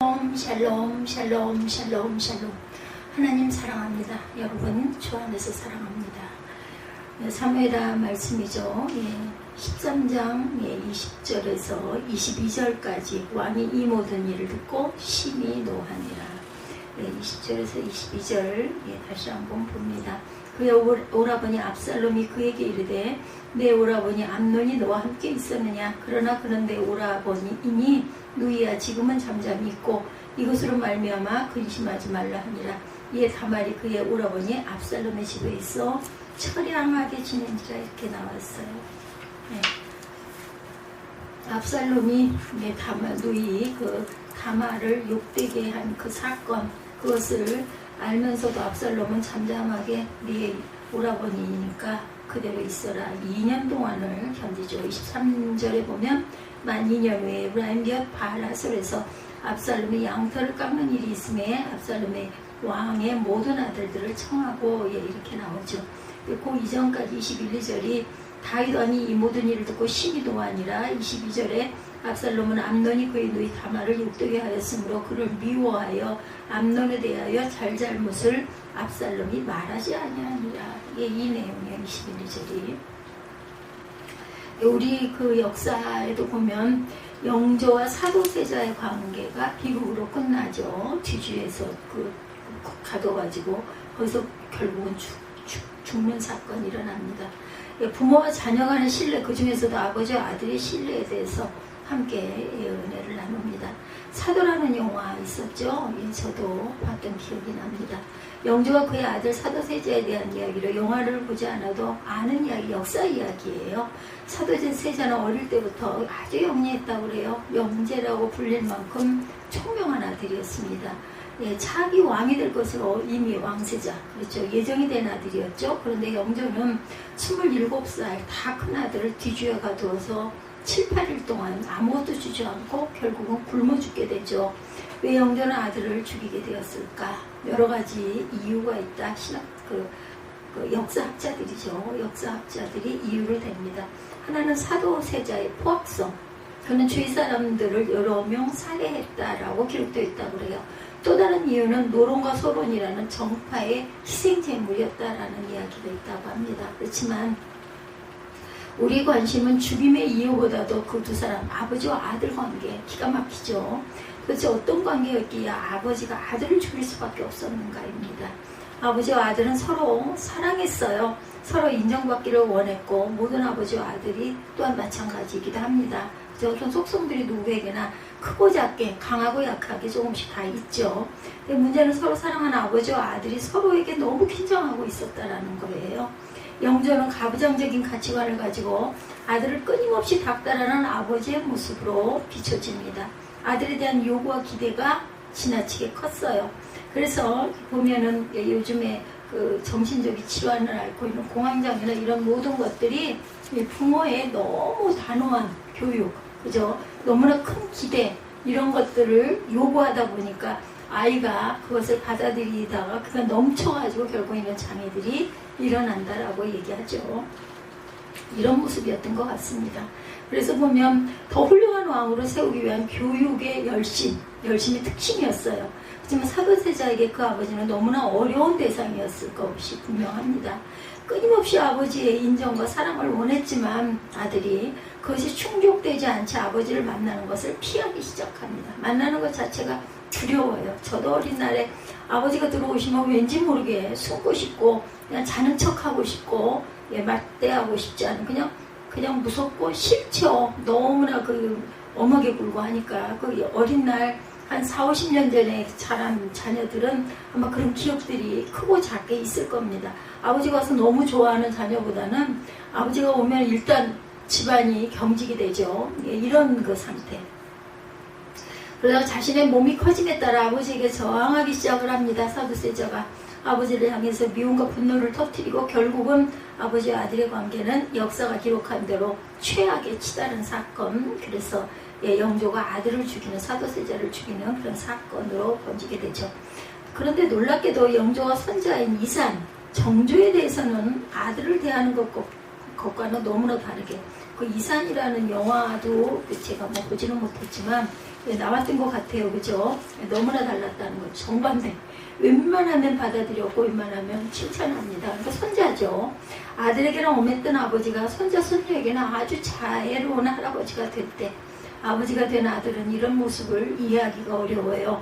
샬롬 샬롬 샬롬 샬롬. 하나님 사랑합니다. 여러분 주 안에서 사랑합니다. 사무엘하 말씀이죠. 13장 20절에서 22절까지 왕이 이 모든 일을 듣고 심히 노하니라. 20절에서 22절 다시 한번 봅니다. 그의 오라버니 압살롬이 그에게 이르되 내 오라버니 암논이 너와 함께 있었느냐? 그러나 그는 내 오라버니이니 누이야 지금은 잠잠히 있고 이것으로 말미암아 근심하지 말라 하니라. 이에 다말이 그의 오라버니 압살롬의 집에 있어 처량하게 지낸지라. 이렇게 나왔어요. 압살롬이 누이 다말을 욕되게 한 그 사건, 그것을 알면서도 압살롬은 잠잠하게 네 오라버니니까 그대로 있어라. 2년 동안을 견디죠. 23절에 보면 만 2년 후에 에브라임 곁 바알하솔에서 압살롬이 양털을 깎는 일이 있음에 압살롬의 왕의 모든 아들들을 청하고 이렇게 나오죠. 그 이전까지 21, 2절이 다윗 왕이 이 모든 일을 듣고 심히 노하니라. 22절에 압살롬은 암논이 그의 누이 다말을 욕되게 하였으므로 그를 미워하여 암논에 대하여 잘잘못을 압살롬이 말하지 아니하니라. 이 내용이에요. 21, 2절이. 우리 그 역사에도 보면 영조와 사도세자의 관계가 비극으로 끝나죠. 뒤주에서 가둬가지고 거기서 결국은 죽는 사건이 일어납니다. 부모와 자녀 간의 신뢰, 그 중에서도 아버지와 아들의 신뢰에 대해서 함께 은혜를 나눕니다. 사도라는 영화 있었죠? 저도 봤던 기억이 납니다. 영조와 그의 아들 사도세자에 대한 이야기를 영화를 보지 않아도 아는 이야기, 역사 이야기예요. 사도세자는 어릴 때부터 아주 영리했다고 그래요. 영재라고 불릴 만큼 총명한 아들이었습니다. 자기 왕이 될 것으로 이미 왕세자, 그렇죠, 예정이 된 아들이었죠. 그런데 영조는 27살 다 큰 아들을 뒤주에 가두어서 7, 8일 동안 아무것도 주지 않고 결국은 굶어 죽게 되죠. 왜 영조는 아들을 죽이게 되었을까? 여러 가지 이유가 있다. 역사학자들이죠. 역사학자들이 이유를 댑니다. 하나는 사도세자의 포악성. 그는 주위 사람들을 여러 명 살해했다라고 기록되어 있다고 그래요. 또 다른 이유는 노론과 소론이라는 정파의 희생제물이었다라는 이야기가 있다고 합니다. 그렇지만 우리 관심은 죽임의 이유보다도 그 두 사람 아버지와 아들 관계, 기가 막히죠. 도대체 어떤 관계였기에 아버지가 아들을 죽일 수밖에 없었는가입니다. 아버지와 아들은 서로 사랑했어요. 서로 인정받기를 원했고 모든 아버지와 아들이 또한 마찬가지이기도 합니다. 그런 속성들이 누구에게나 크고 작게, 강하고 약하게 조금씩 다 있죠. 근데 문제는 서로 사랑하는 아버지와 아들이 서로에게 너무 긴장하고 있었다라는 거예요. 영조는 가부장적인 가치관을 가지고 아들을 끊임없이 닥달하는 아버지의 모습으로 비춰집니다. 아들에 대한 요구와 기대가 지나치게 컸어요. 그래서 보면은 요즘에 정신적인 질환을 앓고 있는 공황장애나 이런 모든 것들이 부모의 너무 단호한 교육, 그죠? 너무나 큰 기대, 이런 것들을 요구하다 보니까 아이가 그것을 받아들이다가 그가 넘쳐가지고 결국 이런 장애들이 일어난다라고 얘기하죠. 이런 모습이었던 것 같습니다. 그래서 보면 더 훌륭한 왕으로 세우기 위한 교육의 열심이 특징이었어요. 하지만 사도세자에게 그 아버지는 너무나 어려운 대상이었을 것이 분명합니다. 끊임없이 아버지의 인정과 사랑을 원했지만 아들이 그것이 충족되지 않지 아버지를 만나는 것을 피하기 시작합니다. 만나는 것 자체가 두려워요. 저도 어린 날에 아버지가 들어오시면 왠지 모르게 숨고 싶고 그냥 자는 척하고 싶고 맞대하고 싶지 않은 그냥 무섭고 싫죠. 너무나 엄하게 굴고 하니까 어린 날 한 4, 50년 전에 자란 자녀들은 아마 그런 기억들이 크고 작게 있을 겁니다. 아버지가 와서 너무 좋아하는 자녀보다는 아버지가 오면 일단 집안이 경직이 되죠. 이런 상태. 그러다가 자신의 몸이 커짐에 따라 아버지에게 저항하기 시작을 합니다. 사도세자가 아버지를 향해서 미움과 분노를 터뜨리고 결국은 아버지와 아들의 관계는 역사가 기록한 대로 최악에 치달은 사건, 그래서 영조가 아들을 죽이는, 사도세자를 죽이는 그런 사건으로 번지게 되죠. 그런데 놀랍게도 영조와 손자인 이산, 정조에 대해서는 아들을 대하는 것과는 너무나 다르게, 그 이산이라는 영화도 제가 보지는 못했지만 나왔던 것 같아요. 그죠? 너무나 달랐다는 거. 정반대. 웬만하면 받아들였고 웬만하면 칭찬합니다. 그러니까 손자죠. 아들에게는 엄했던 아버지가 손자 손녀에게는 아주 자애로운 할아버지가 됐대. 아버지가 된 아들은 이런 모습을 이해하기가 어려워요.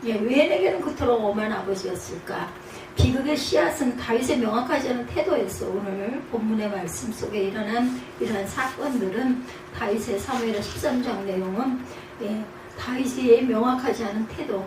왜 내게는 그토록 엄한 아버지였을까? 비극의 씨앗은 다윗의 명확하지 않은 태도였어. 오늘 본문의 말씀 속에 일어난 이러한 사건들은 다윗의 사무엘하 13장 내용은 다윗의 명확하지 않은 태도,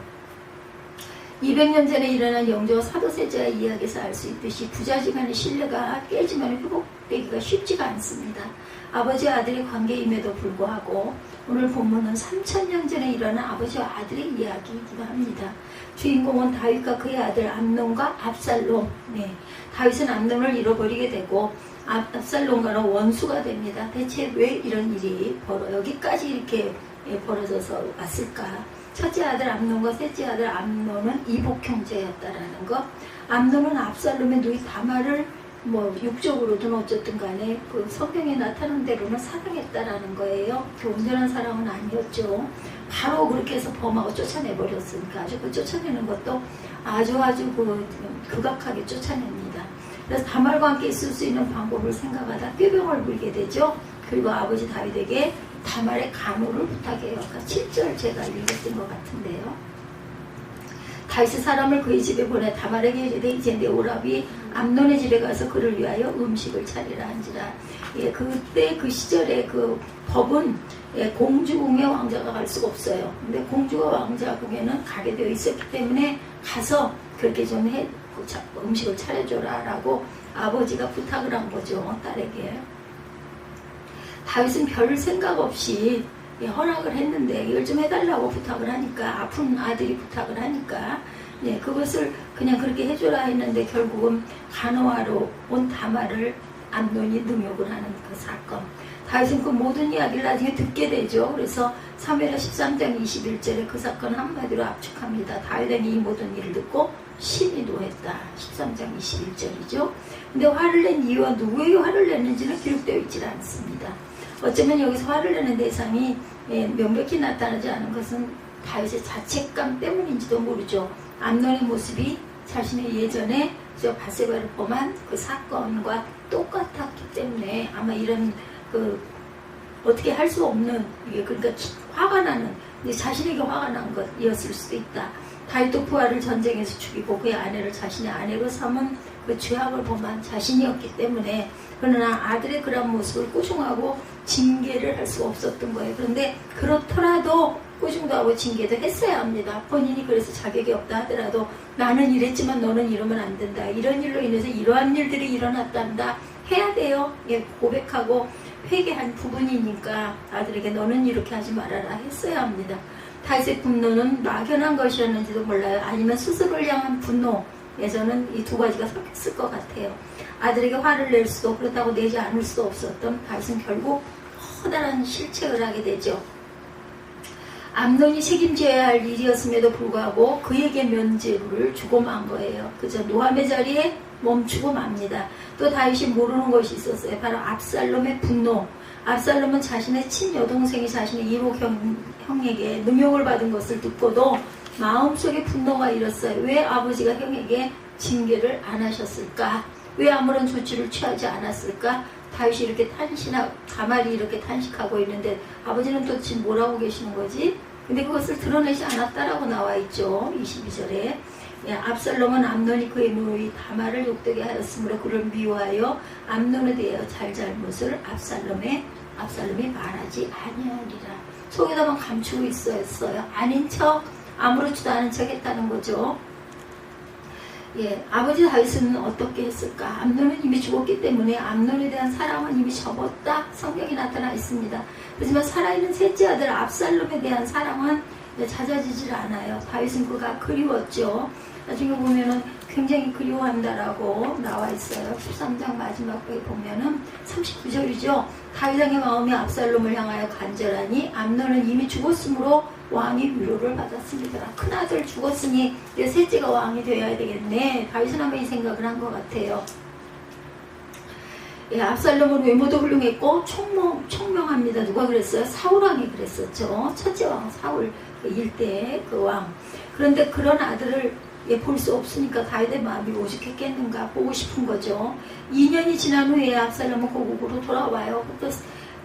200년 전에 일어난 영조 사도세자의 이야기에서 알 수 있듯이 부자지간의 신뢰가 깨지면 회복되기가 쉽지가 않습니다. 아버지와 아들의 관계임에도 불구하고 오늘 본문은 3000년 전에 일어난 아버지와 아들의 이야기이기도 합니다. 주인공은 다윗과 그의 아들 암논과 압살롬. 다윗은 암논을 잃어버리게 되고 압살롬과는 원수가 됩니다. 대체 왜 이런 일이 여기까지 이렇게 벌어져서 왔을까? 첫째 아들 암논과 셋째 아들 암논은 이복 형제였다라는 것. 암논은 압살롬의 누이 다말을 육적으로든 어쨌든 간에 그 성경에 나타난 대로는 사랑했다라는 거예요. 그 온전한 사랑은 아니었죠. 바로 그렇게 해서 범하고 쫓아내버렸으니까 아주 그 쫓아내는 것도 아주 극악하게 쫓아냅니다. 그래서 다말과 함께 있을 수 있는 방법을 생각하다 꾀병을 부리게 되죠. 그리고 아버지 다윗에게 다말의 간호를 부탁해요. 아까 7절 제가 읽었던 것 같은데요. 다윗이 사람을 그의 집에 보내 다말에게 이르되 이제 내 오라비 암논의 집에 가서 그를 위하여 음식을 차리라 한지라. 그때 그 시절에 그 법은 공주궁에 왕자가 갈 수가 없어요. 근데 공주가 왕자궁에는 가게 되어 있었기 때문에 가서 그렇게 좀 음식을 차려줘라 라고 아버지가 부탁을 한 거죠. 딸에게. 다윗은 별 생각 없이 허락을 했는데 이걸 좀 해달라고 부탁을 하니까, 아픈 아들이 부탁을 하니까 그것을 그냥 그렇게 해줘라 했는데 결국은 간호하러 온 다말을 암논이 능욕을 하는 그 사건. 다윗은 그 모든 이야기를 나중에 듣게 되죠. 그래서 사무엘하 13장 21절에 그 사건 한마디로 압축합니다. 다윗은 이 모든 일을 듣고 심히 노했다. 13장 21절이죠. 근데 화를 낸 이유와 누구에게 화를 냈는지는 기록되어 있지 않습니다. 어쩌면 여기서 화를 내는 대상이 명백히 나타나지 않은 것은 다윗의 자책감 때문인지도 모르죠. 암논의 모습이 자신의 예전에 바세바를 범한 그 사건과 똑같았기 때문에 아마 이런 어떻게 할 수 없는, 그러니까 화가 나는, 자신에게 화가 난 것이었을 수도 있다. 다윗도 부하를 전쟁에서 죽이고 그의 아내를 자신의 아내로 삼은 그 죄악을 범한 자신이었기 때문에, 그러나 아들의 그런 모습을 꾸중하고 징계를 할 수가 없었던 거예요. 그런데 그렇더라도 꾸중도 하고 징계도 했어야 합니다. 본인이 그래서 자격이 없다 하더라도 나는 이랬지만 너는 이러면 안 된다. 이런 일로 인해서 이러한 일들이 일어났단다. 해야 돼요. 고백하고 회개한 부분이니까 아들에게 너는 이렇게 하지 말아라 했어야 합니다. 다윗의 분노는 막연한 것이었는지도 몰라요. 아니면 스스로를 향한 분노에서는 이 두 가지가 섞였을 것 같아요. 아들에게 화를 낼 수도, 그렇다고 내지 않을 수도 없었던 다윗은 결국 커다란 실책을 하게 되죠. 암논이 책임져야 할 일이었음에도 불구하고 그에게 면죄부를 주고 만 거예요. 그저 노함의 자리에 멈추고 맙니다. 또 다윗이 모르는 것이 있었어요. 바로 압살롬의 분노. 압살롬은 자신의 친여동생이 자신의 이복 형에게 능욕을 받은 것을 듣고도 마음속에 분노가 일었어요. 왜 아버지가 형에게 징계를 안 하셨을까? 왜 아무런 조치를 취하지 않았을까? 다윗이 이렇게 다말이 이렇게 탄식하고 있는데 아버지는 도대체 뭐라고 계시는 거지? 근데 그것을 드러내지 않았다라고 나와 있죠. 22절에. 압살롬은 암논이 그의 누이 다말을 욕되게 하였으므로 그를 미워하여 암논에 대하여 잘잘못을 압살롬이 말하지 아니하리라. 속에다만 감추고 있었어요. 아닌 척, 아무렇지도 않은 척 했다는 거죠. 아버지 다윗은 어떻게 했을까? 암논은 이미 죽었기 때문에 암논에 대한 사랑은 이미 접었다. 성경이 나타나 있습니다. 하지만 살아있는 셋째 아들 압살롬에 대한 사랑은 잦아지질 않아요. 다윗은 그가 그리웠죠. 나중에 보면은 굉장히 그리워한다라고 나와 있어요. 13장 마지막에 보면은 39절이죠. 다윗왕의 마음이 압살롬을 향하여 간절하니 암논은 이미 죽었으므로 왕이 위로를 받았습니다. 큰아들 죽었으니 셋째가 왕이 되어야 되겠네. 다윗은 아마 이 생각을 한 것 같아요. 예, 압살롬은 외모도 훌륭했고 총명합니다. 누가 그랬어요? 사울왕이 그랬었죠. 첫째 왕 사울 일대 그 왕. 그런데 그런 아들을 볼 수 없으니까 다윗의 마음이 오죽했겠는가 보고 싶은 거죠. 2년이 지난 후에 압살롬은 고국으로 돌아와요. 또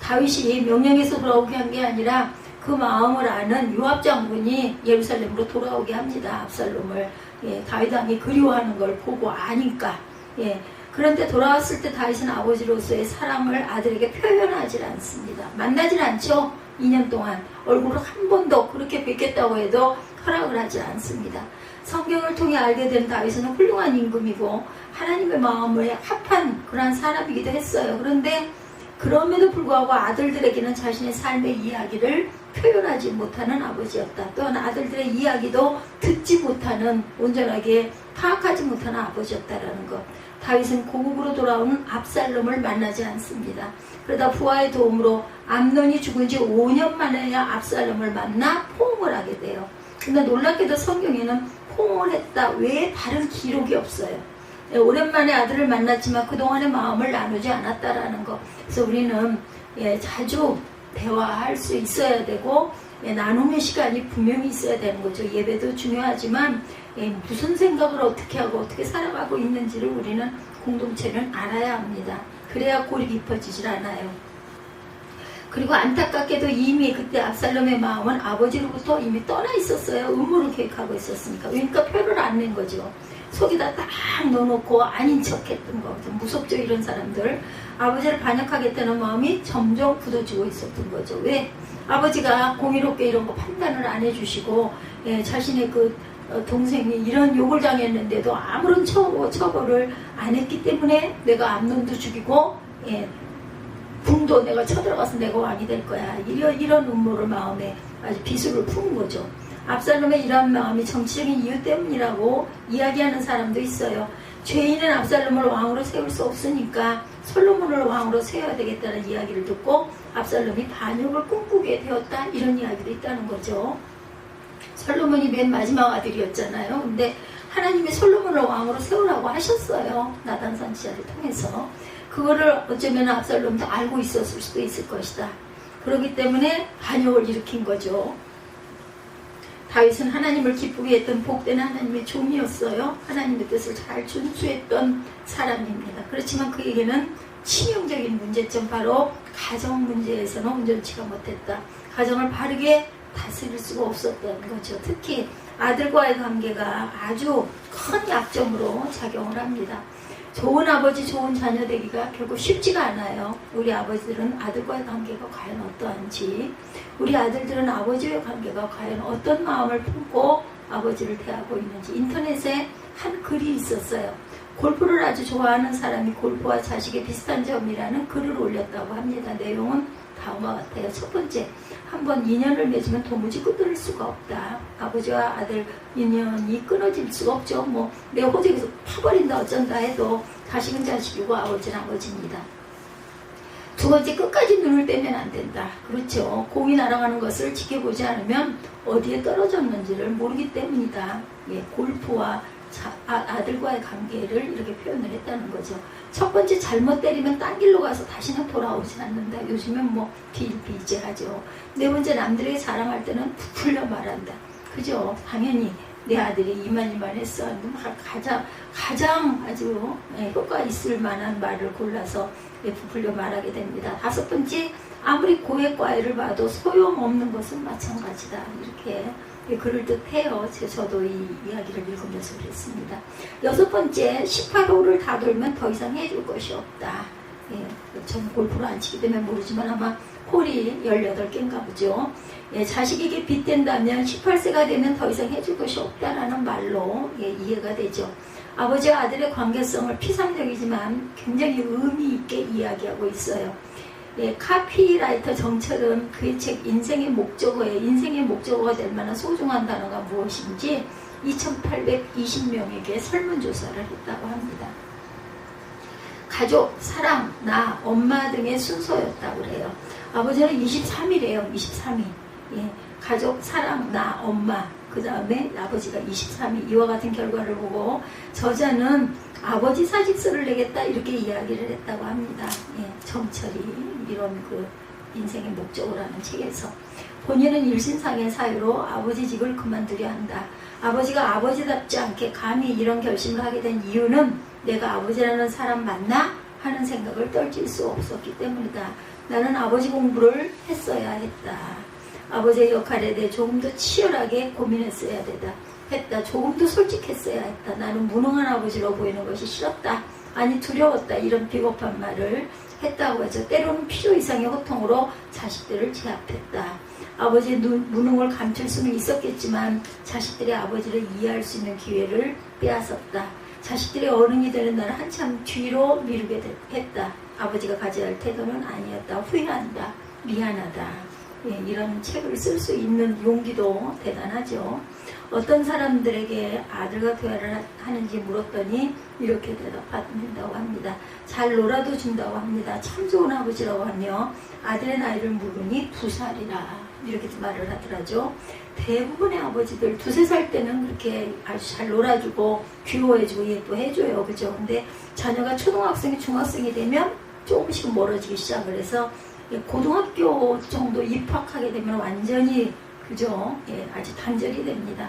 다윗이 명령해서 돌아오게 한 게 아니라 그 마음을 아는 요압 장군이 예루살렘으로 돌아오게 합니다. 압살롬을. 예, 다윗 왕이 그리워하는 걸 보고 아니까. 예. 그런데 돌아왔을 때 다윗은 아버지로서의 사랑을 아들에게 표현하지 않습니다. 만나질 않죠. 2년 동안 얼굴을 한 번도 그렇게 뵙겠다고 해도 허락을 하지 않습니다. 성경을 통해 알게 된 다윗은 훌륭한 임금이고 하나님의 마음에 합한 그러한 사람이기도 했어요. 그런데 그럼에도 불구하고 아들들에게는 자신의 삶의 이야기를 표현하지 못하는 아버지였다. 또한 아들들의 이야기도 듣지 못하는, 온전하게 파악하지 못하는 아버지였다라는 것. 다윗은 고국으로 돌아온 압살롬을 만나지 않습니다. 그러다 부하의 도움으로 암논이 죽은 지 5년 만에야 압살롬을 만나 포옹을 하게 돼요. 근데 놀랍게도 성경에는 포옹을 했다 외에 다른 기록이 없어요. 오랜만에 아들을 만났지만 그동안의 마음을 나누지 않았다라는 것. 그래서 우리는 자주 대화할 수 있어야 되고 나눔의 시간이 분명히 있어야 되는 거죠. 예배도 중요하지만 무슨 생각을 어떻게 하고 어떻게 살아가고 있는지를 우리는 공동체는 알아야 합니다. 그래야 골이 깊어지질 않아요. 그리고 안타깝게도 이미 그때 압살롬의 마음은 아버지로부터 이미 떠나 있었어요. 음모를 계획하고 있었으니까. 그러니까 표를 안 낸 거죠. 속에다 딱 넣어놓고 아닌 척했던 거. 좀 무섭죠, 이런 사람들. 아버지를 반역하겠다는 마음이 점점 굳어지고 있었던 거죠. 왜? 아버지가 공의롭게 이런 거 판단을 안 해주시고 자신의 그 동생이 이런 욕을 당했는데도 아무런 처벌을 안 했기 때문에 내가 암논도 죽이고 궁도 내가 쳐들어가서 내가 왕이 될 거야. 이런 음모를 마음에 아주 비수를 푼 거죠. 압살롬의 이런 마음이 정치적인 이유 때문이라고 이야기하는 사람도 있어요. 죄인은 압살롬을 왕으로 세울 수 없으니까 솔로몬을 왕으로 세워야 되겠다는 이야기를 듣고 압살롬이 반역을 꿈꾸게 되었다, 이런 이야기도 있다는 거죠. 솔로몬이 맨 마지막 아들이었잖아요. 근데 하나님이 솔로몬을 왕으로 세우라고 하셨어요. 나단 선지자를 통해서. 그거를 어쩌면 압살롬도 알고 있었을 수도 있을 것이다. 그렇기 때문에 반역을 일으킨 거죠. 다윗은 하나님을 기쁘게 했던 복된 하나님의 종이었어요. 하나님의 뜻을 잘 준수했던 사람입니다. 그렇지만 그에게는 치명적인 문제점, 바로 가정 문제에서는 온전치가 못했다. 가정을 바르게 다스릴 수가 없었던 거죠. 특히 아들과의 관계가 아주 큰 약점으로 작용을 합니다. 좋은 아버지, 좋은 자녀 되기가 결국 쉽지가 않아요. 우리 아버지들은 아들과의 관계가 과연 어떠한지, 우리 아들들은 아버지의 관계가 과연 어떤 마음을 품고 아버지를 대하고 있는지. 인터넷에 한 글이 있었어요. 골프를 아주 좋아하는 사람이 골프와 자식의 비슷한 점이라는 글을 올렸다고 합니다. 내용은 다음과 같아요. 첫 번째, 한번 인연을 맺으면 도무지 끊을 수가 없다. 아버지와 아들 인연이 끊어질 수가 없죠. 내 호적에서 파버린다 어쩐다 해도 자식은 자식이고 아버지는 아버지입니다. 두 번째, 끝까지 눈을 떼면 안 된다. 그렇죠. 공이 날아가는 것을 지켜보지 않으면 어디에 떨어졌는지를 모르기 때문이다. 골프와 아들과의 관계를 이렇게 표현을 했다는 거죠. 첫 번째, 잘못 때리면 딴 길로 가서 다시는 돌아오진 않는다. 요즘엔 비일비재하죠. 네 번째, 남들에게 자랑할 때는 부풀려 말한다. 그죠? 당연히 내 아들이 이만했어. 가장 아주 효과 있을 만한 말을 골라서 부풀려 말하게 됩니다. 다섯 번째, 아무리 고액과외를 봐도 소용없는 것은 마찬가지다. 이렇게 그럴 듯해요. 저도 이 이야기를 읽으면서 그랬습니다. 여섯 번째, 18홀을 다 돌면 더 이상 해줄 것이 없다. 저는 골프를 안 치기 때문에 모르지만 아마 홀이 18개인가 보죠. 자식에게 빗댄다면 18세가 되면 더 이상 해줄 것이 없다라는 말로 이해가 되죠. 아버지와 아들의 관계성을 피상적이지만 굉장히 의미 있게 이야기하고 있어요. 카피라이터 정철은 그의 책 인생의 목적어가 될 만한 소중한 단어가 무엇인지 2820명에게 설문조사를 했다고 합니다. 가족, 사랑, 나, 엄마 등의 순서였다고 그래요. 아버지는 23이래요. 23위. 가족, 사랑, 나, 엄마. 그 다음에 아버지가 23위. 이와 같은 결과를 보고 저자는 아버지 사직서를 내겠다 이렇게 이야기를 했다고 합니다. 예, 정철이 이런 그 인생의 목적을 하는 책에서 본인은 일신상의 사유로 아버지 직을 그만두려 한다. 아버지가 아버지답지 않게 감히 이런 결심을 하게 된 이유는 내가 아버지라는 사람 맞나? 하는 생각을 떨칠 수 없었기 때문이다. 나는 아버지 공부를 했어야 했다. 아버지의 역할에 대해 조금 더 치열하게 고민했어야 했다. 조금 더 솔직했어야 했다. 나는 무능한 아버지로 보이는 것이 싫었다. 아니 두려웠다. 이런 비겁한 말을 했다고 하죠. 때로는 필요 이상의 호통으로 자식들을 제압했다. 아버지의 무능을 감출 수는 있었겠지만 자식들이 아버지를 이해할 수 있는 기회를 빼앗았다. 자식들이 어른이 되는 날을 한참 뒤로 미루게 했다. 아버지가 가져야 할 태도는 아니었다. 후회한다. 미안하다. 예, 이런 책을 쓸 수 있는 용기도 대단하죠. 어떤 사람들에게 아들과 대화를 하는지 물었더니 이렇게 대답한다고 합니다. 잘 놀아도 준다고 합니다. 참 좋은 아버지라고 하며 아들의 나이를 물으니 2살이라 이렇게 말을 하더라죠. 대부분의 아버지들 2~3살 때는 그렇게 아주 잘 놀아주고 귀여워해주고 예뻐해줘요. 그죠? 근데 자녀가 초등학생이 중학생이 되면 조금씩 멀어지기 시작을 해서 고등학교 정도 입학하게 되면 완전히 그죠? 예, 아주 단절이 됩니다.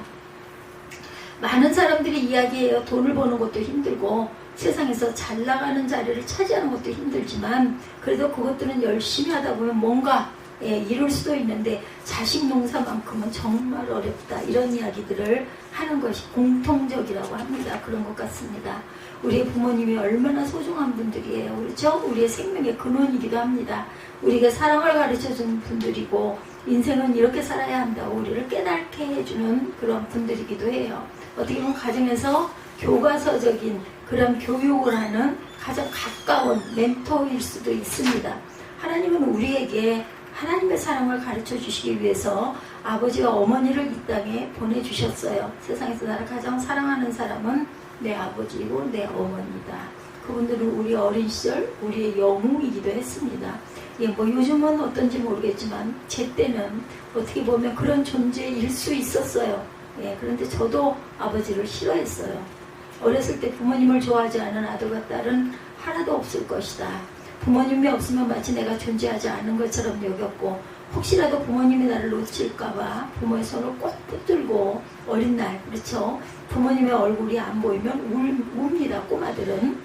많은 사람들이 이야기해요. 돈을 버는 것도 힘들고 세상에서 잘 나가는 자리를 차지하는 것도 힘들지만 그래도 그것들은 열심히 하다 보면 뭔가 이룰 수도 있는데 자식 농사만큼은 정말 어렵다. 이런 이야기들을 하는 것이 공통적이라고 합니다. 그런 것 같습니다. 우리의 부모님이 얼마나 소중한 분들이에요. 그렇죠? 우리의 생명의 근원이기도 합니다. 우리에게 사랑을 가르쳐준 분들이고 인생은 이렇게 살아야 한다고 우리를 깨닫게 해주는 그런 분들이기도 해요. 어떻게 보면 가정에서 교과서적인 그런 교육을 하는 가장 가까운 멘토일 수도 있습니다. 하나님은 우리에게 하나님의 사랑을 가르쳐 주시기 위해서 아버지와 어머니를 이 땅에 보내주셨어요. 세상에서 나를 가장 사랑하는 사람은 내 아버지이고 내 어머니다. 그분들은 우리 어린 시절 우리의 영웅이기도 했습니다. 예, 뭐 요즘은 어떤지 모르겠지만 제 때는 어떻게 보면 그런 존재일 수 있었어요. 예, 그런데 저도 아버지를 싫어했어요. 어렸을 때 부모님을 좋아하지 않은 아들과 딸은 하나도 없을 것이다. 부모님이 없으면 마치 내가 존재하지 않은 것처럼 여겼고 혹시라도 부모님이 나를 놓칠까봐 부모의 손을 꼭 붙들고 어린 날 그렇죠. 부모님의 얼굴이 안 보이면 웁니다. 꼬마들은.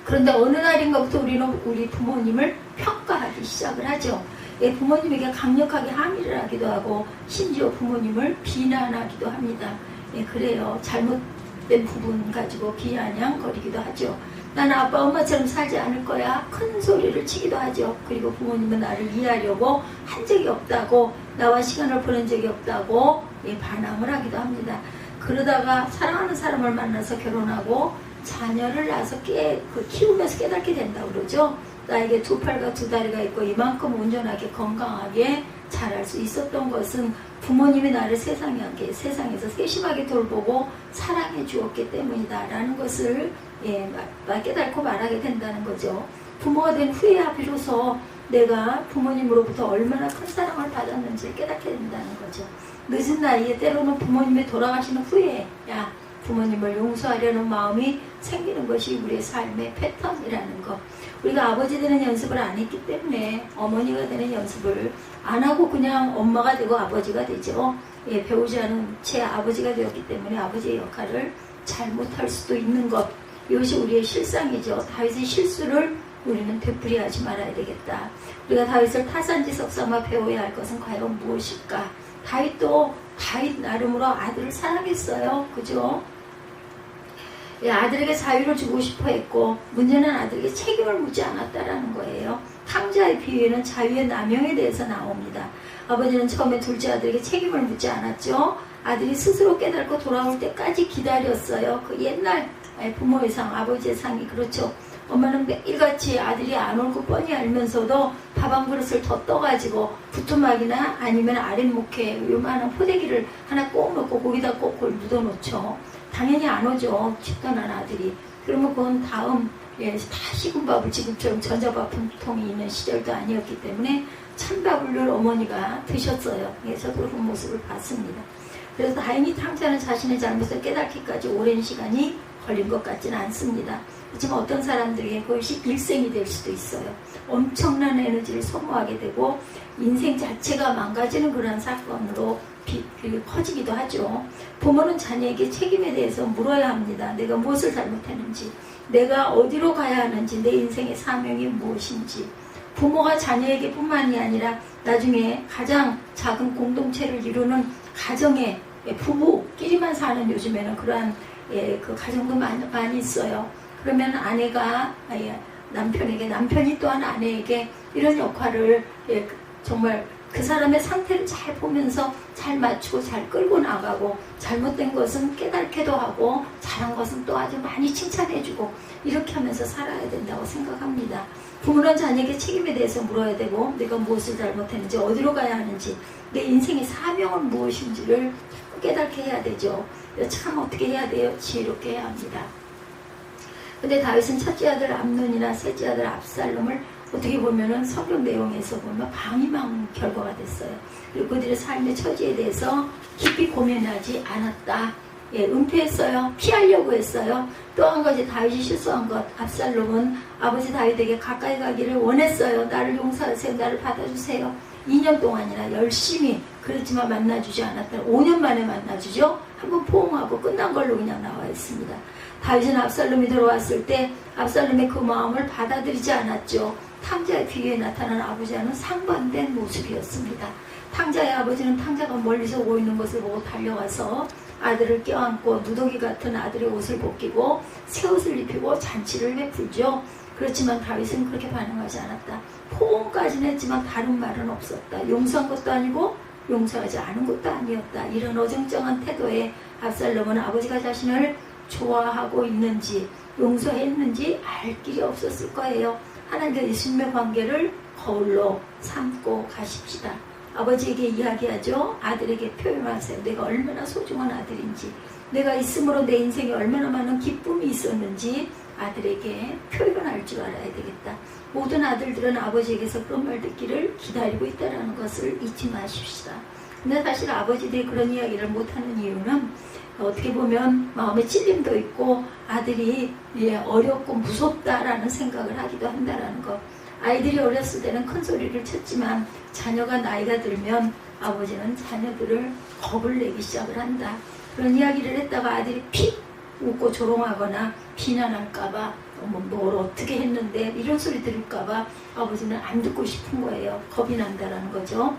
그런데 어느 날인가부터 우리는 우리 부모님을 평가하기 시작을 하죠. 예, 부모님에게 강력하게 항의를 하기도 하고 심지어 부모님을 비난하기도 합니다. 예, 그래요. 잘못된 부분 가지고 비아냥거리기도 하죠. 나는 아빠 엄마처럼 살지 않을 거야. 큰 소리를 치기도 하죠. 그리고 부모님은 나를 이해하려고 한 적이 없다고 나와 시간을 보낸 적이 없다고 반항을 하기도 합니다. 그러다가 사랑하는 사람을 만나서 결혼하고 자녀를 낳아서 키우면서 깨닫게 된다고 그러죠. 나에게 2팔과 2다리가 있고 이만큼 온전하게 건강하게 자랄 수 있었던 것은 부모님이 나를 세상에서 세심하게 돌보고 사랑해 주었기 때문이다 라는 것을 깨닫고 말하게 된다는 거죠. 부모가 된 후에야 비로소 내가 부모님으로부터 얼마나 큰 사랑을 받았는지 깨닫게 된다는 거죠. 늦은 나이에 때로는 부모님이 돌아가시는 후에야 부모님을 용서하려는 마음이 생기는 것이 우리의 삶의 패턴이라는 것. 우리가 아버지 되는 연습을 안 했기 때문에 어머니가 되는 연습을 안 하고 그냥 엄마가 되고 아버지가 되죠. 배우지 않은 채 아버지가 되었기 때문에 아버지의 역할을 잘못할 수도 있는 것. 이것이 우리의 실상이죠. 다윗의 실수를 우리는 되풀이하지 말아야 되겠다. 우리가 다윗을 타산지석 삼아 배워야 할 것은 과연 무엇일까? 다윗도 다윗 나름으로 아들을 사랑했어요. 그죠? 아들에게 자유를 주고 싶어 했고 문제는 아들에게 책임을 묻지 않았다라는 거예요. 탕자의 비유에는 자유의 남용에 대해서 나옵니다. 아버지는 처음에 둘째 아들에게 책임을 묻지 않았죠. 아들이 스스로 깨닫고 돌아올 때까지 기다렸어요. 그 옛날 부모의 상, 아버지의 상이 그렇죠. 엄마는 매일같이 아들이 안 올 거 뻔히 알면서도 밥 한 그릇을 더 떠가지고 부뚜막이나 아니면 아랫목에 요만한 포대기를 하나 꼭 넣고 거기다 꼭 그걸 묻어놓죠. 당연히 안 오죠. 집단한 아들이. 그러면 그건 다음 다 식은 밥을 지금처럼 전자밥통이 있는 시절도 아니었기 때문에 찬밥을 늘 어머니가 드셨어요. 저도 그런 모습을 봤습니다. 그래서 다행히 탕자는 자신의 잘못을 깨닫기까지 오랜 시간이 걸린 것 같지는 않습니다. 하지만 어떤 사람들에게 그것이 일생이 될 수도 있어요. 엄청난 에너지를 소모하게 되고 인생 자체가 망가지는 그런 사건으로 커지기도 하죠. 부모는 자녀에게 책임에 대해서 물어야 합니다. 내가 무엇을 잘못했는지, 내가 어디로 가야 하는지, 내 인생의 사명이 무엇인지. 부모가 자녀에게 뿐만이 아니라 나중에 가장 작은 공동체를 이루는 가정의 부부끼리만 사는 요즘에는 그러한 그 가정도 많이 있어요. 그러면 아내가 남편에게, 남편이 또한 아내에게 이런 역할을 정말 그 사람의 상태를 잘 보면서 잘 맞추고 잘 끌고 나가고, 잘못된 것은 깨닫게도 하고 잘한 것은 또 아주 많이 칭찬해주고 이렇게 하면서 살아야 된다고 생각합니다. 부모는 자녀에게 책임에 대해서 물어야 되고, 내가 무엇을 잘못했는지, 어디로 가야 하는지, 내 인생의 사명은 무엇인지를 깨닫게 해야 되죠. 참 어떻게 해야 돼요? 지혜롭게 해야 합니다. 근데 다윗은 첫째 아들 암논이나 셋째 아들 압살롬을 어떻게 보면은 성경 내용에서 보면 방임한 결과가 됐어요. 그리고 그들의 삶의 처지에 대해서 깊이 고민하지 않았다. 은폐했어요. 피하려고 했어요. 또 한 가지 다윗이 실수한 것, 압살롬은 아버지 다윗에게 가까이 가기를 원했어요. 나를 용서하세요. 나를 받아주세요. 2년 동안이나 열심히 그렇지만 만나주지 않았다. 5년 만에 만나주죠. 한번 포옹하고 끝난 걸로 그냥 나와 있습니다. 다윗은 압살롬이 들어왔을 때 압살롬의 그 마음을 받아들이지 않았죠. 탕자의 비유에 나타난 아버지와는 상반된 모습이었습니다. 탕자의 아버지는 탕자가 멀리서 오고 있는 것을 보고 달려가서 아들을 껴안고 누더기 같은 아들의 옷을 벗기고 새 옷을 입히고 잔치를 베풀죠. 그렇지만 다윗은 그렇게 반응하지 않았다. 포옹까지는 했지만 다른 말은 없었다. 용서한 것도 아니고 용서하지 않은 것도 아니었다. 이런 어정쩡한 태도에 압살롬은 아버지가 자신을 좋아하고 있는지 용서했는지 알 길이 없었을 거예요. 하나님과 예수님의 관계를 거울로 삼고 가십시다. 아버지에게 이야기하죠. 아들에게 표현하세요. 내가 얼마나 소중한 아들인지, 내가 있음으로 내 인생에 얼마나 많은 기쁨이 있었는지 아들에게 표현할 줄 알아야 되겠다. 모든 아들들은 아버지에게서 그런 말 듣기를 기다리고 있다는 것을 잊지 마십시다. 근데 사실 아버지들이 그런 이야기를 못하는 이유는 어떻게 보면 마음에 찔림도 있고 아들이 어렵고 무섭다라는 생각을 하기도 한다는 것. 아이들이 어렸을 때는 큰 소리를 쳤지만 자녀가 나이가 들면 아버지는 자녀들을 겁을 내기 시작을 한다. 그런 이야기를 했다가 아들이 픽 웃고 조롱하거나 비난할까봐 뭘 어떻게 했는데 이런 소리 들을까봐 아버지는 안 듣고 싶은 거예요. 겁이 난다라는 거죠.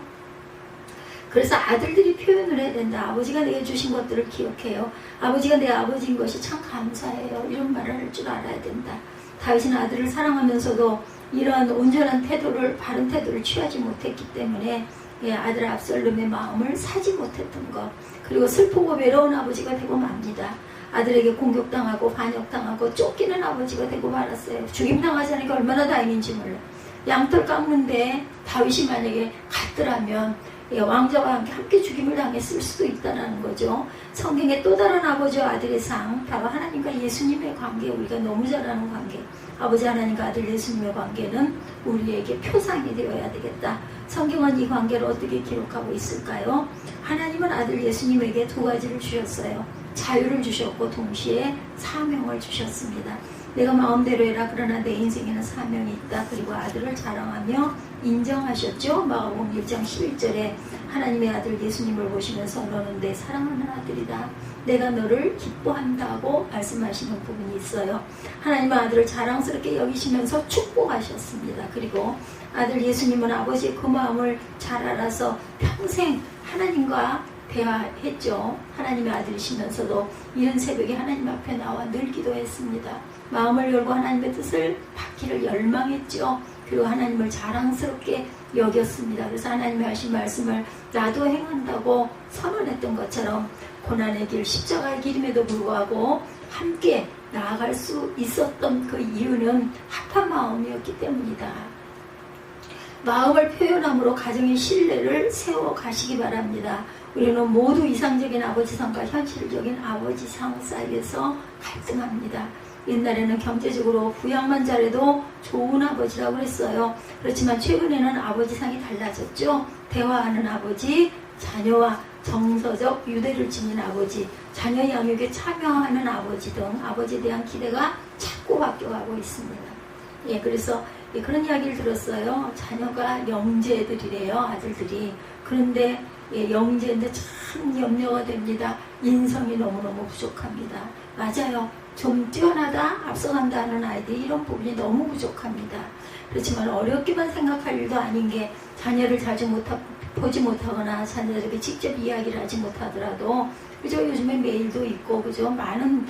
그래서 아들들이 표현을 해야 된다. 아버지가 내게 주신 것들을 기억해요. 아버지가 내 아버지인 것이 참 감사해요. 이런 말을 할 줄 알아야 된다. 다윗은 아들을 사랑하면서도 이러한 온전한 태도를, 바른 태도를 취하지 못했기 때문에 아들 압살롬의 마음을 사지 못했던 것, 그리고 슬프고 외로운 아버지가 되고 맙니다. 아들에게 공격당하고 반역당하고 쫓기는 아버지가 되고 말았어요. 죽임당하지 않으니까 얼마나 다행인지 몰라. 양털 깎는데 다윗이 만약에 갔더라면 왕자와 함께 죽임을 당했을 수도 있다는 거죠. 성경의 또 다른 아버지와 아들의 상, 바로 하나님과 예수님의 관계, 우리가 너무 잘 아는 관계, 아버지 하나님과 아들 예수님의 관계는 우리에게 표상이 되어야 되겠다. 성경은 이 관계를 어떻게 기록하고 있을까요? 하나님은 아들 예수님에게 두 가지를 주셨어요. 자유를 주셨고 동시에 사명을 주셨습니다. 내가 마음대로 해라. 그러나 내 인생에는 사명이 있다. 그리고 아들을 자랑하며 인정하셨죠. 마가복음 1장 11절에 하나님의 아들 예수님을 보시면서 너는 내 사랑하는 아들이다. 내가 너를 기뻐한다고 말씀하시는 부분이 있어요. 하나님의 아들을 자랑스럽게 여기시면서 축복하셨습니다. 그리고 아들 예수님은 아버지의 그 마음을 잘 알아서 평생 하나님과 대화했죠. 하나님의 아들이시면서도 이른 새벽에 하나님 앞에 나와 늘 기도했습니다. 마음을 열고 하나님의 뜻을 받기를 열망했죠. 그리고 하나님을 자랑스럽게 여겼습니다. 그래서 하나님이 하신 말씀을 나도 행한다고 선언했던 것처럼 고난의 길, 십자가의 길임에도 불구하고 함께 나아갈 수 있었던 그 이유는 합한 마음이었기 때문이다. 마음을 표현함으로 가정의 신뢰를 세워 가시기 바랍니다. 우리는 모두 이상적인 아버지상과 현실적인 아버지상 사이에서 갈등합니다. 옛날에는 경제적으로 부양만 잘해도 좋은 아버지라고 했어요. 그렇지만 최근에는 아버지상이 달라졌죠. 대화하는 아버지, 자녀와 정서적 유대를 지닌 아버지, 자녀 양육에 참여하는 아버지 등 아버지에 대한 기대가 자꾸 바뀌어가고 있습니다. 예, 그래서 그런 이야기를 들었어요. 자녀가 영재들이래요, 아들들이. 그런데 영재인데 참 염려가 됩니다. 인성이 너무너무 부족합니다. 맞아요. 좀 뛰어나다, 앞서간다 하는 아이들이 이런 부분이 너무 부족합니다. 그렇지만 어렵게만 생각할 일도 아닌 게 자녀를 자주 보지 못하거나 자녀들에게 직접 이야기를 하지 못하더라도 그죠? 요즘에 메일도 있고 그죠? 많은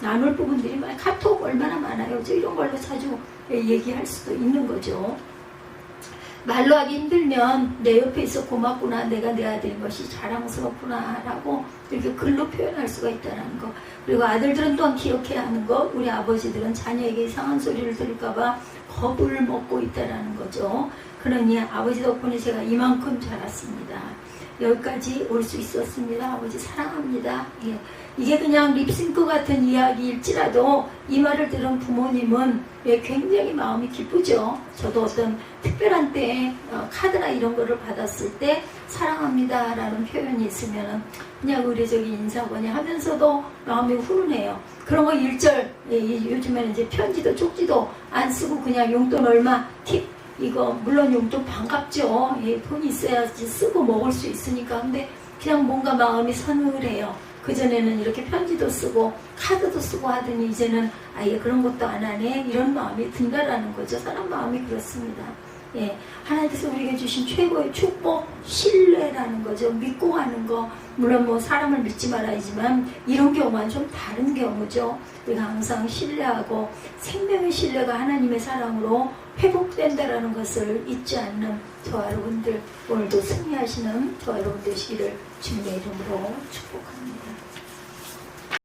나눌 부분들이 카톡 얼마나 많아요. 그죠? 이런 걸로 자주 얘기할 수도 있는 거죠. 말로 하기 힘들면 내 옆에 있어 고맙구나, 내가 내 아들인 것이 자랑스럽구나 라고 이렇게 글로 표현할 수가 있다는 거. 그리고 아들들은 또한 기억해야 하는 거, 우리 아버지들은 자녀에게 이상한 소리를 들을까봐 겁을 먹고 있다는 거죠. 그러니 아버지 덕분에 제가 이만큼 자랐습니다. 여기까지 올 수 있었습니다. 아버지 사랑합니다. 예. 이게 그냥 립싱크 같은 이야기일지라도 이 말을 들은 부모님은 굉장히 마음이 기쁘죠. 저도 어떤 특별한 때에 카드나 이런 거를 받았을 때 사랑합니다 라는 표현이 있으면 그냥 의례적인 인사거니 하면서도 마음이 훈훈해요. 그런 거 일절, 요즘에는 이제 편지도 쪽지도 안 쓰고 그냥 용돈 얼마 팁, 이거 물론 용돈 반갑죠. 돈이 있어야지 쓰고 먹을 수 있으니까. 근데 그냥 뭔가 마음이 서늘해요. 그전에는 이렇게 편지도 쓰고 카드도 쓰고 하더니 이제는 아예 그런 것도 안 하네, 이런 마음이 든다라는 거죠. 사람 마음이 그렇습니다. 예, 하나님께서 우리에게 주신 최고의 축복, 신뢰라는 거죠. 믿고 가는 거. 물론 뭐 사람을 믿지 말아야지만 이런 경우와는 좀 다른 경우죠. 우리가 항상 신뢰하고 생명의 신뢰가 하나님의 사랑으로 회복된다라는 것을 잊지 않는 저와 여러분들, 오늘도 승리하시는 저와 여러분 되시기를 주님의 이름으로 축복합니다.